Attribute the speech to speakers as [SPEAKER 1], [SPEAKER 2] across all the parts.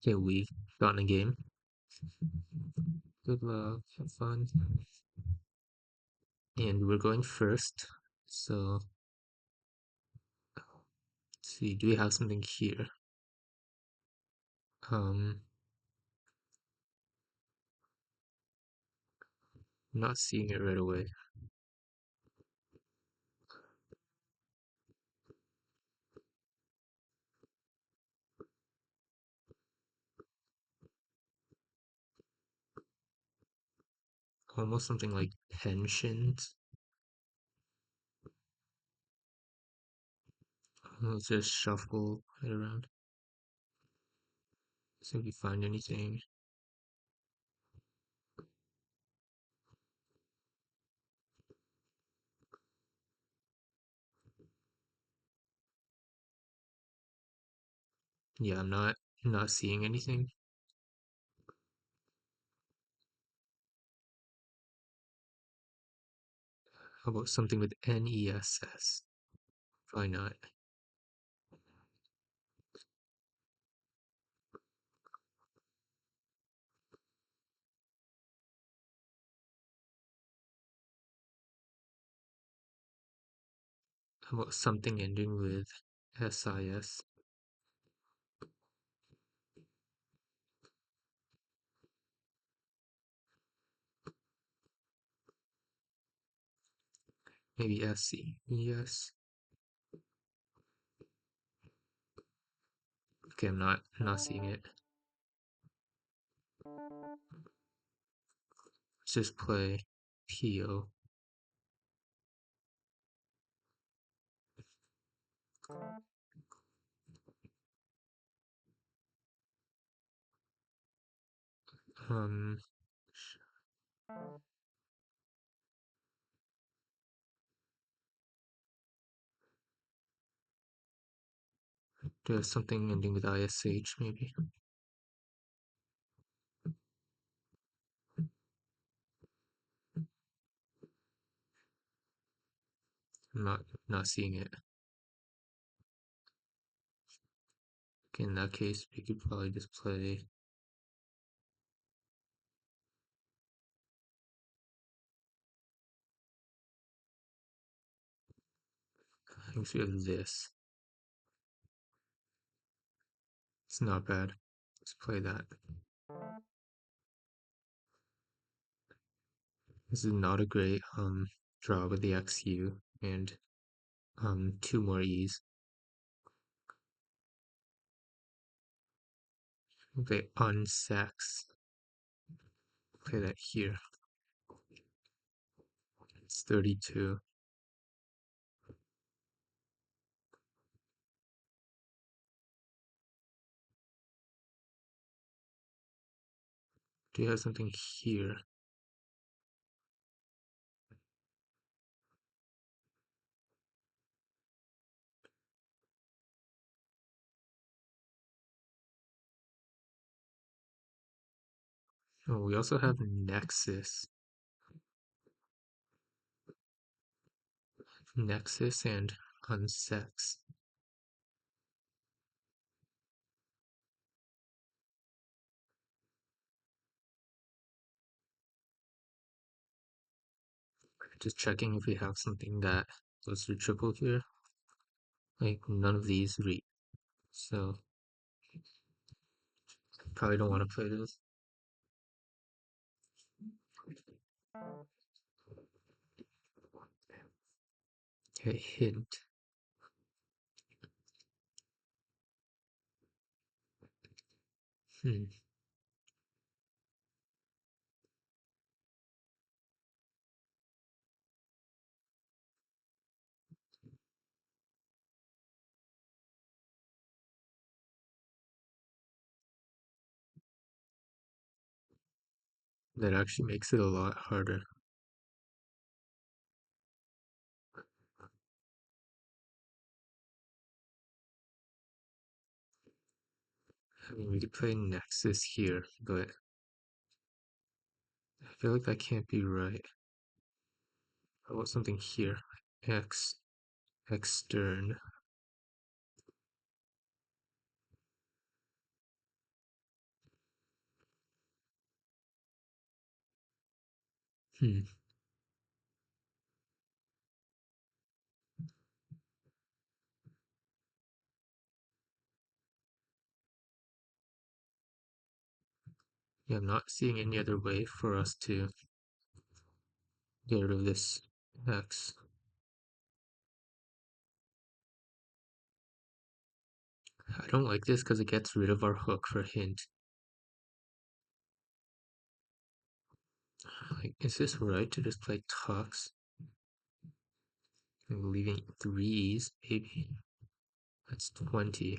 [SPEAKER 1] Okay, we've gotten a game. Good luck, have fun. And we're going first. So, let's see, do we have something here? I'm not seeing it right away. Almost something like pensions. Let's just shuffle it around. See if we find anything. Yeah, I'm not seeing anything. How about something with NESS? Probably not. How about something ending with SIS? Maybe SC. Yes. Okay, I'm not seeing it. Let's just play PO. Um, there's something ending with ISH, maybe. I'm not seeing it. Okay, in that case, we could probably just play. I think we have this. It's not bad. Let's play that. This is not a great draw with the XU and two more E's. Okay, unsex. Play that here. It's 32. Do you have something here? Oh, we also have Nexus. Nexus and unsex. Just checking if we have something that goes to triple here. Like none of these read. So probably don't want to play this. Okay, hint. Hmm. That actually makes it a lot harder. I mean, we could play Nexus here, but I feel like that can't be right. How about something here? X, extern. Hmm. Yeah, I'm not seeing any other way for us to get rid of this X. I don't like this because it gets rid of our hook for a hint. Like, is this right to just play tux and leaving threes? Maybe that's 20.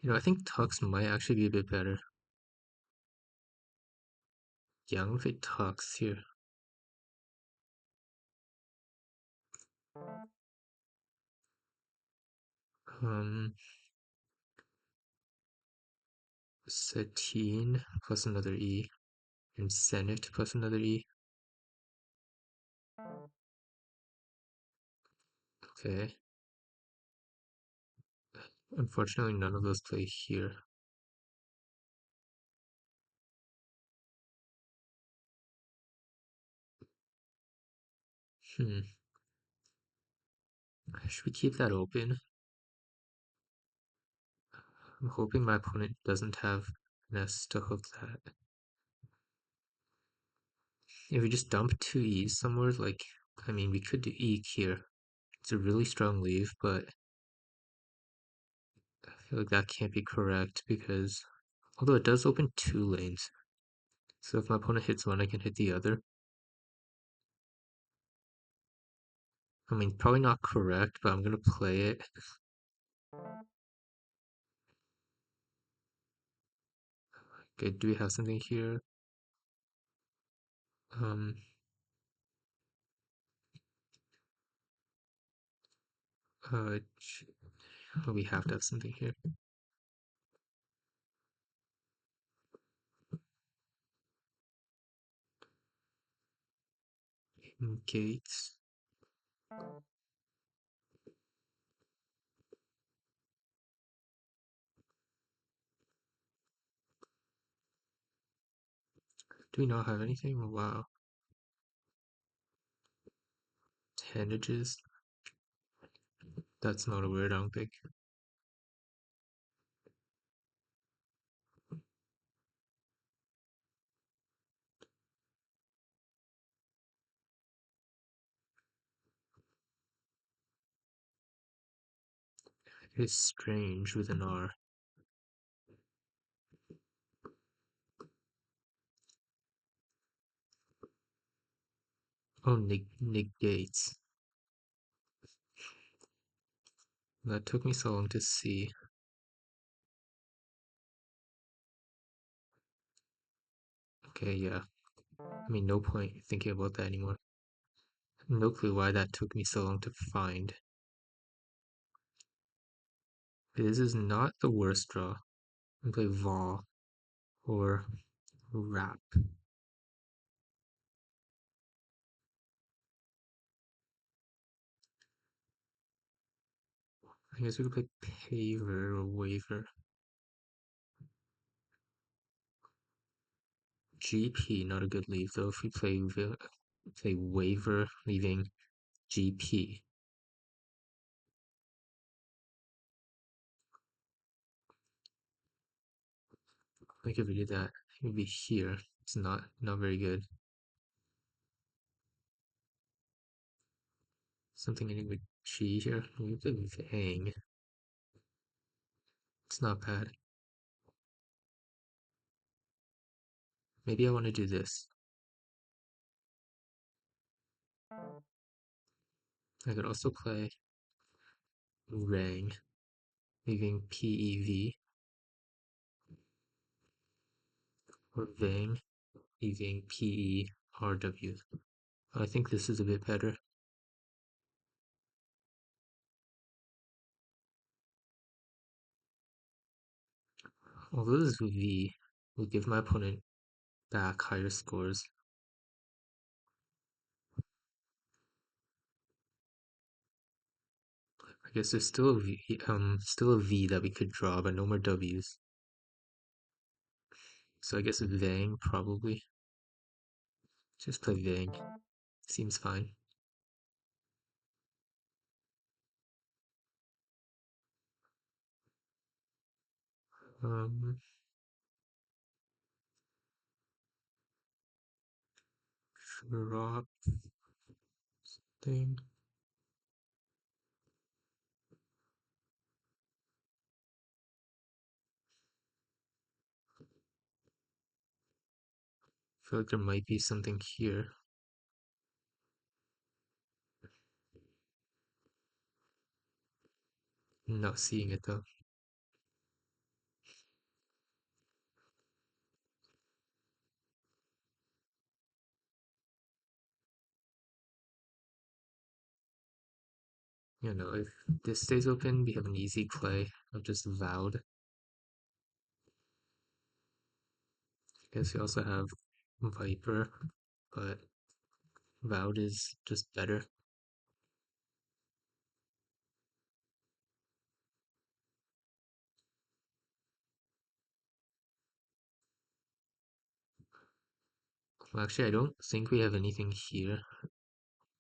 [SPEAKER 1] You know, I think tux might actually be a bit better. Yeah, I'm gonna play tux here. Um, Satine plus another E, and Senate plus another E. Okay. Unfortunately, none of those play here. Hmm. Should we keep that open? I'm hoping my opponent doesn't have Nest to hook that. If we just dump two E's somewhere, like, I mean, we could do E here. It's a really strong leave, but I feel like that can't be correct because, although it does open two lanes. So if my opponent hits one, I can hit the other. I mean, probably not correct, but I'm gonna play it. Okay, do we have something here? Um, uh, oh, we have to have something here. Gates. Do we not have anything? Oh, wow. 10 edges? That's not a word, I don't think. It is strange with an R. Oh, negates. That took me so long to see. Okay, yeah. I mean, no point thinking about that anymore. No clue why that took me so long to find. This is not the worst draw. I'm gonna play vol or rap. I guess we could play paver or waver. GP, not a good leave though. If we play waver, leaving GP. Like if we did that, it would be here. It's not very good. Something ending with G here. We play Vang. It's not bad. Maybe I want to do this. I could also play Rang, leaving PEV, or Vang, leaving PERW. I think this is a bit better. Although this V will give my opponent back higher scores. I guess there's still a V that we could draw, but no more W's. So I guess Vang probably. Just play vague. Seems fine. Um, drop thing. Feel like there might be something here. Not seeing it though. You know, if this stays open, we have an easy play of just vowed. I guess we also have Viper, but vowed is just better. Well, actually, I don't think we have anything here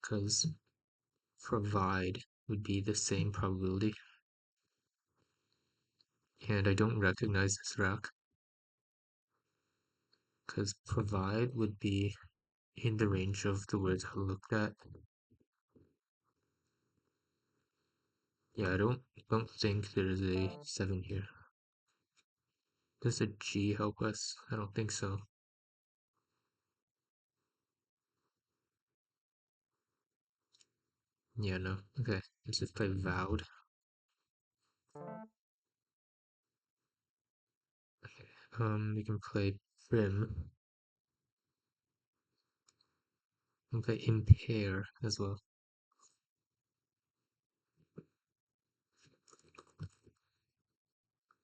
[SPEAKER 1] because provide would be the same probability, and I don't recognize this rack because provide would be in the range of the words I looked at. Yeah, I don't think there is a 7 here. Does a G help us? I don't think so. Yeah, no. Okay, let's just play vowed. Okay. We can play prim. We can play impair as well.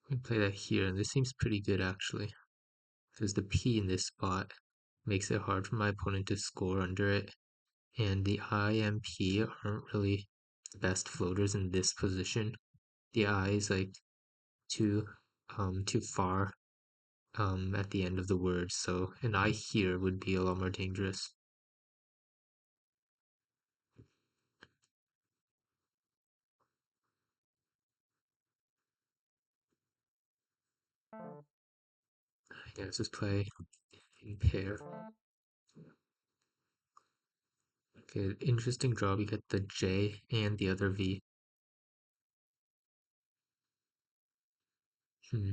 [SPEAKER 1] We can play that here, and this seems pretty good actually. Because the P in this spot makes it hard for my opponent to score under it, and the I and P aren't really the best floaters in this position. The I is like too too far at the end of the word, so an I here would be a lot more dangerous. Yeah, let's just play impair. Okay, interesting draw. We get the J and the other V. Hmm.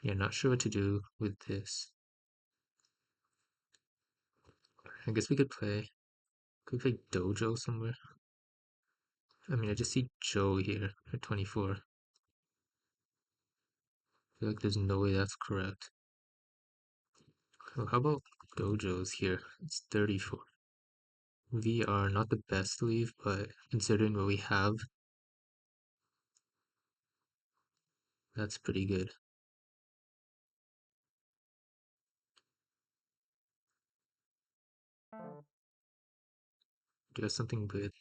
[SPEAKER 1] Yeah, not sure what to do with this. I guess we could play Dojo somewhere. I mean, I just see Joe here at 24. I feel like there's no way that's correct. Well, how about Dojo's here? It's 34. We are not the best leave, but considering what we have, that's pretty good. Do you have something with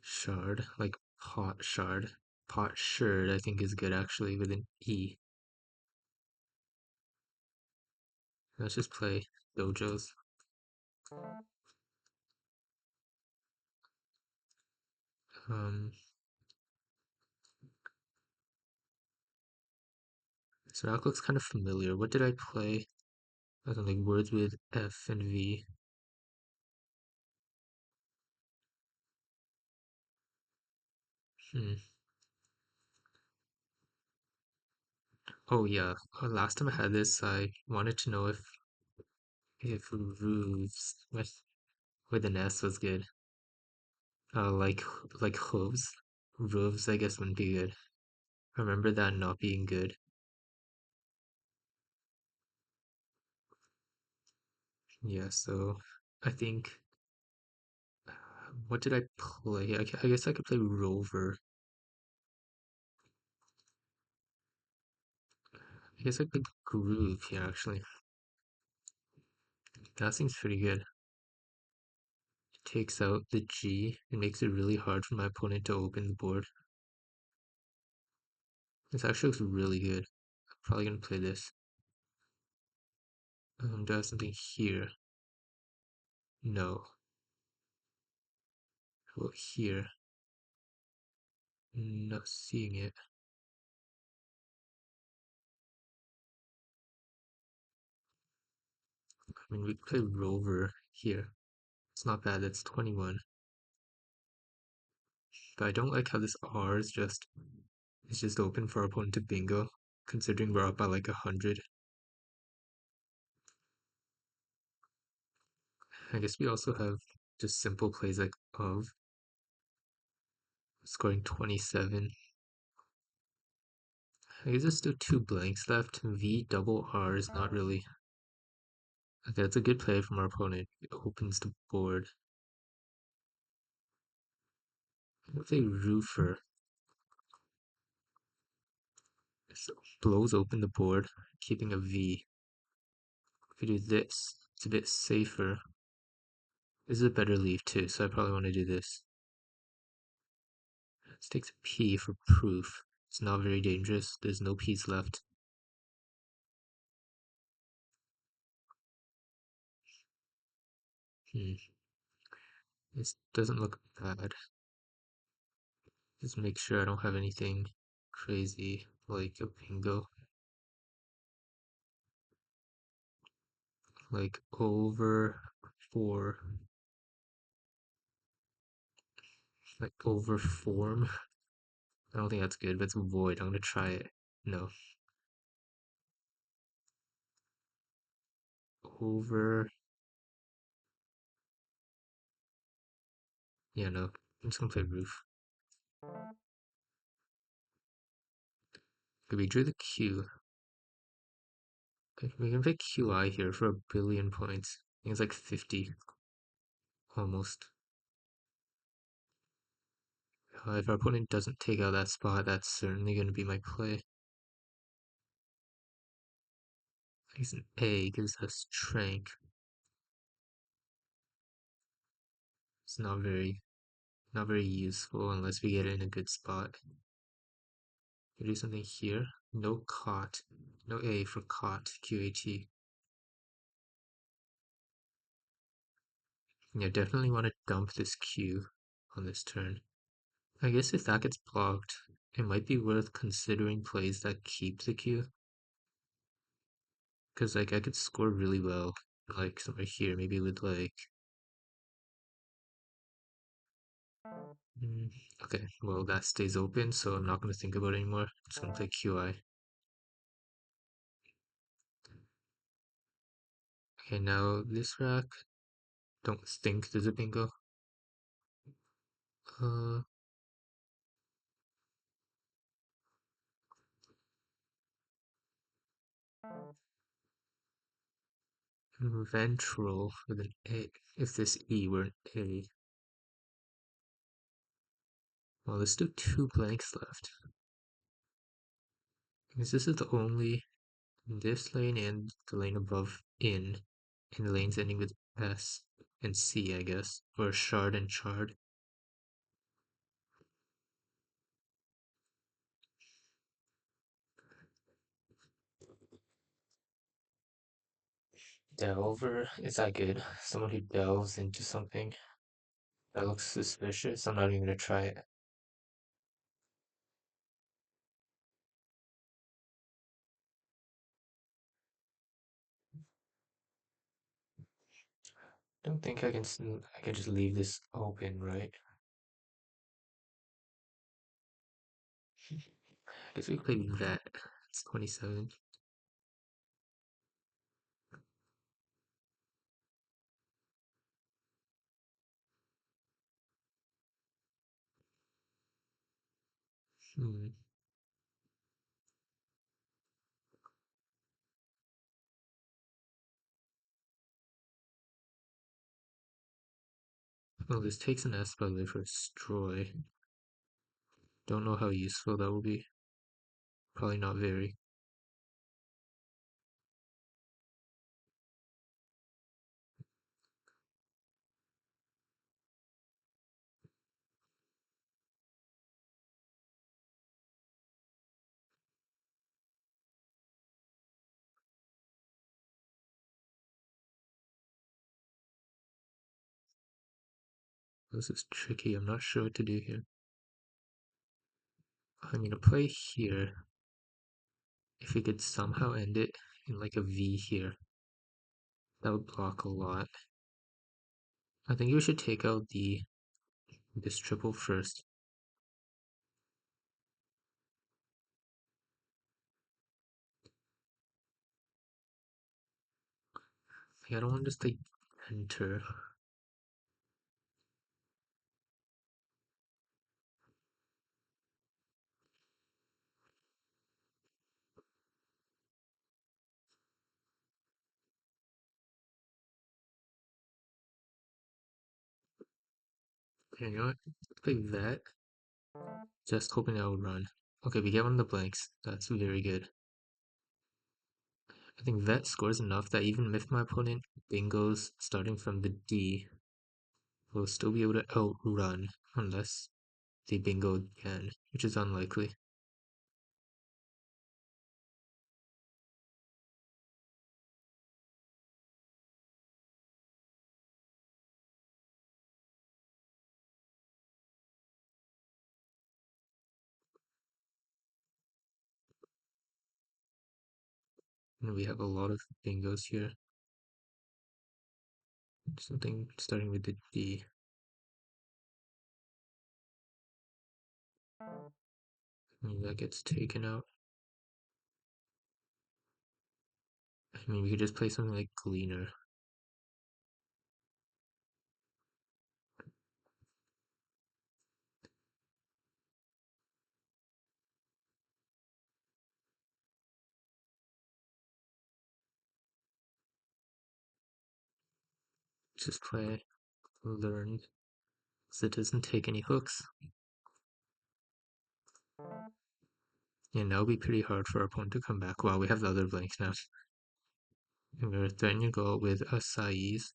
[SPEAKER 1] shard, like pot shard? Pot shard, I think is good actually with an E. Let's just play Dojo's. Um, so that looks kind of familiar. What did I play? I don't know, like words with F and V. Hmm. Oh yeah. Last time I had this, I wanted to know if roofs with an S was good. Like hooves. Roofs, I guess wouldn't be good. I remember that not being good. Yeah, so I think what did I play? I guess I could play Rover. I guess I could Groove here actually. That seems pretty good. It takes out the G and makes it really hard for my opponent to open the board. This actually looks really good. I'm probably gonna play this. Do I have something here? No. How about here? Not seeing it. I mean, we play rover here. It's not bad, that's 21. But I don't like how this R is just open for our opponent to bingo, considering we're up by like 100. I guess we also have just simple plays like of scoring 27. I guess there's still two blanks left. V double R is not really. Okay, that's a good play from our opponent. It opens the board. If a roofer so blows open the board, keeping a V. If we do this, it's a bit safer. This is a better leave too, so I probably want to do this. Let's take a P for proof. It's not very dangerous. There's no P's left. This doesn't look bad. Just make sure I don't have anything crazy like a bingo. Like over 4. Like over form. I don't think that's good, but it's void. I'm gonna try it. No. Over. Yeah, no. I'm just gonna play roof. Okay, we drew the Q. Okay, we can play QI here for 1,000,000,000 points. I think it's like 50. Almost. If our opponent doesn't take out that spot, that's certainly gonna be my play. I guess an A gives us Trank. It's not very useful unless we get it in a good spot. We do something here. No cot. No A for cot. QAT. Yeah, definitely want to dump this Q on this turn. I guess if that gets blocked, it might be worth considering plays that keep the Q. Because like I could score really well, like somewhere here, maybe with like mm, okay, well that stays open, so I'm not gonna think about it anymore. I'm just gonna play QI. Okay, now this rack, don't think there's a bingo. Uh, Ventral with an A. If this E were an A. Well, there's still two blanks left. Because this is the only this lane and the lane above in, and the lanes ending with S and C, I guess, or shard and chard. Delver, is that good? Someone who delves into something that looks suspicious. I'm not even gonna try it. Don't think I can. I can just leave this open, right? I guess we play vet. It's 27. Hmm. Well, this takes an S by the way for destroy. Don't know how useful that will be. Probably not very. This is tricky. I'm not sure what to do here. I'm gonna play here. If we could somehow end it in like a V here, that would block a lot. I think we should take out this triple first. Like, I don't want to just like enter. Okay, you know what? Let's play that. Just hoping I will run. Okay, we get one of the blanks. That's very good. I think vet scores enough that even if my opponent bingos starting from the D, we'll still be able to outrun unless they bingo again, which is unlikely. And we have a lot of bingos here. Something starting with the D. And that gets taken out. I mean, we could just play something like Gleaner. Just play Learn, so it doesn't take any hooks. And that'll be pretty hard for our opponent to come back. Wow, we have the other blanks now. And we're threatening to go with a Saiz.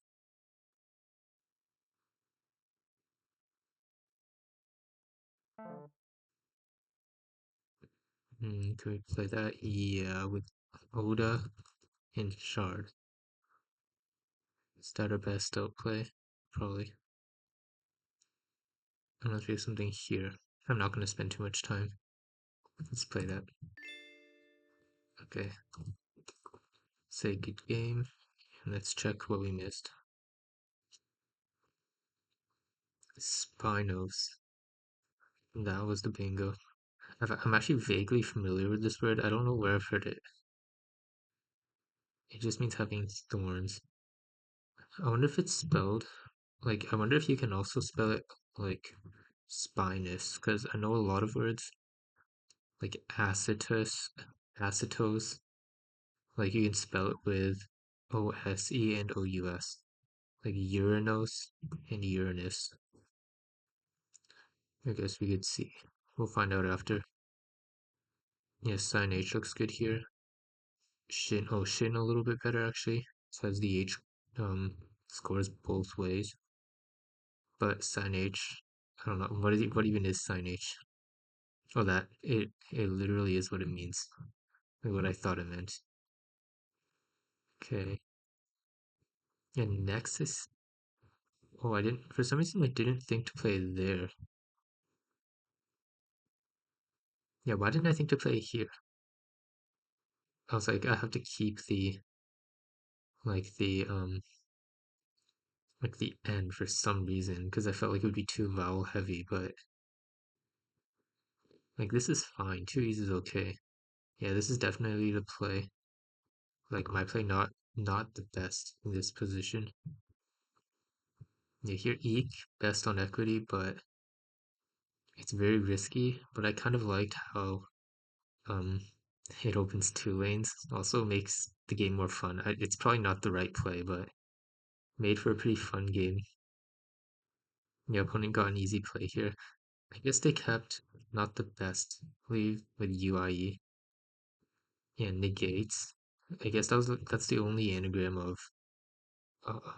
[SPEAKER 1] Could we play that? Yeah, with Oda and Shard. Is that our best outplay? Probably. Unless we have something here. I'm not going to spend too much time. Let's play that. Okay. Say good game. And let's check what we missed. Spinose. That was the bingo. I'm actually vaguely familiar with this word. I don't know where I've heard it. It just means having thorns. I wonder if it's spelled like, I wonder if you can also spell it like spinous, because I know a lot of words like acetose, like you can spell it with OSE and OUS, like Uranus and Uranus. I guess we could see. We'll find out after. Yes, sin H looks good here. Shin a little bit better actually. Says the H scores both ways. But sin H, I don't know. What even is sin H? Oh, that it literally is what it means. Like what I thought it meant. Okay. And Nexus. Oh, I didn't. For some reason, I didn't think to play there. Yeah, why didn't I think to play here? I was like, I have to keep like the um the end for some reason because I felt like it would be too vowel heavy. But like this is fine. Two E's is okay. Yeah, this is definitely the play. Like my play, not the best in this position. Yeah, here Eek best on equity, but it's very risky. But I kind of liked how um it opens two lanes. Also makes the game more fun. It's probably not the right play, but made for a pretty fun game. The opponent got an easy play here. I guess they kept not the best leave with UIE and negates. I guess that's the only anagram of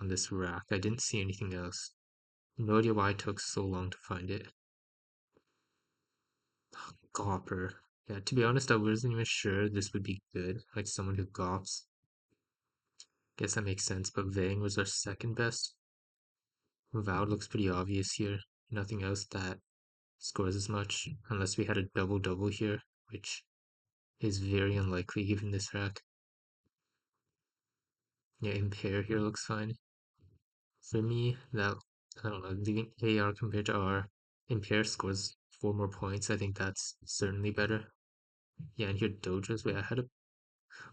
[SPEAKER 1] on this rack. I didn't see anything else. No idea why it took so long to find it. Gopper. Yeah, to be honest, I wasn't even sure this would be good. Like someone who gops. Guess that makes sense, but Vang was our second best. Vowed looks pretty obvious here. Nothing else that scores as much, unless we had a double-double here, which is very unlikely given this rack. Yeah, impair here looks fine. For me, that, I don't know, leaving AR compared to R, impair scores 4 more points. I think that's certainly better. Yeah, and here Dojo's, wait, I had a,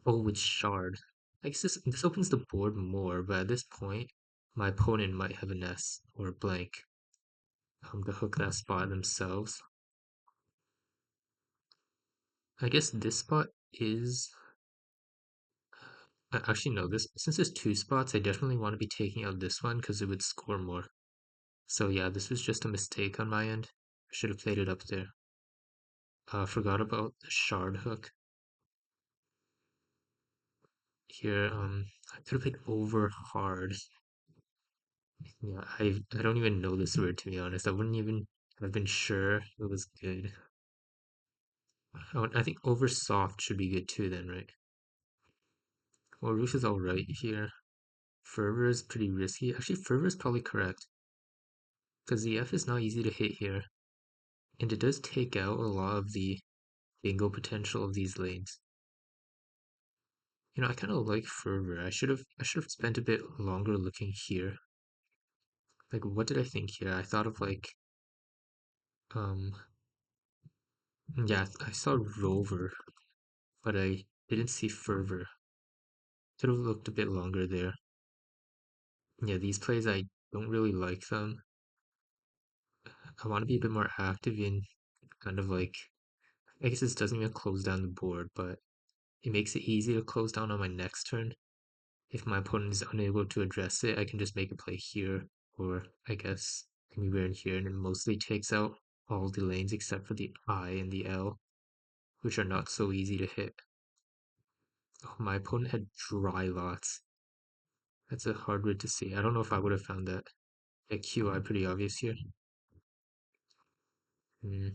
[SPEAKER 1] oh, with Shard. I guess this opens the board more, but at this point, my opponent might have an S or a blank to hook that spot themselves. I guess this spot is actually no. This since there's two spots, I definitely want to be taking out this one because it would score more. So yeah, this was just a mistake on my end. I should have played it up there. Forgot about the shard hook here. I could have played over hard. Yeah, I don't even know this word to be honest. I wouldn't even have been sure it was good. I think over soft should be good too then, right? Well, roof is alright here. Fervor is pretty risky. Actually, Fervor is probably correct because the F is not easy to hit here, and it does take out a lot of the bingo potential of these lanes. I kind of like Fervor. I should have spent a bit longer looking here. Like, what did I think here? I thought of like, um, yeah, I saw Rover, but I didn't see Fervor. Should have looked a bit longer there. Yeah, these plays I don't really like them. I want to be a bit more active in kind of like, I guess this doesn't even close down the board, but it makes it easy to close down on my next turn. If my opponent is unable to address it, I can just make a play here, or I guess anywhere in here, and it mostly takes out all the lanes except for the I and the L, which are not so easy to hit. Oh, my opponent had dry lots. That's a hard word to see. I don't know if I would have found that. Yeah, QI pretty obvious here. Hmm.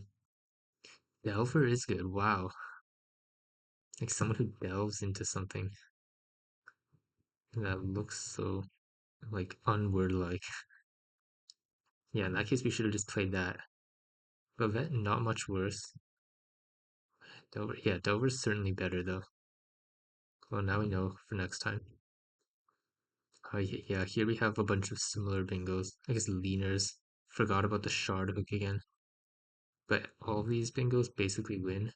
[SPEAKER 1] Delver is good. Wow. Like someone who delves into something that looks so like unword like. Yeah, in that case we should have just played that. But that not much worse. Dover, yeah, Dover's certainly better though. Well, now we know for next time. Yeah, here we have a bunch of similar bingos. I guess leaners. Forgot about the shard hook again. But all these bingos basically win.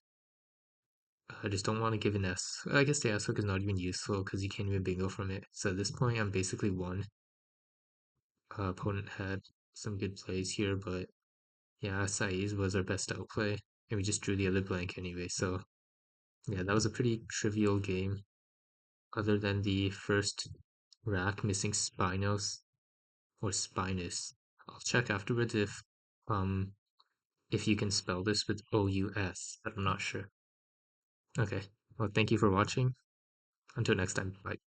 [SPEAKER 1] I just don't want to give an S. I guess the S hook is not even useful because you can't even bingo from it. So at this point, I'm basically one. Opponent had some good plays here, but yeah, Saiz was our best outplay, and we just drew the other blank anyway. So yeah, that was a pretty trivial game, other than the first rack missing spinose or spinous. I'll check afterwards if you can spell this with O-U-S, but I'm not sure. Okay, well, thank you for watching. Until next time, bye.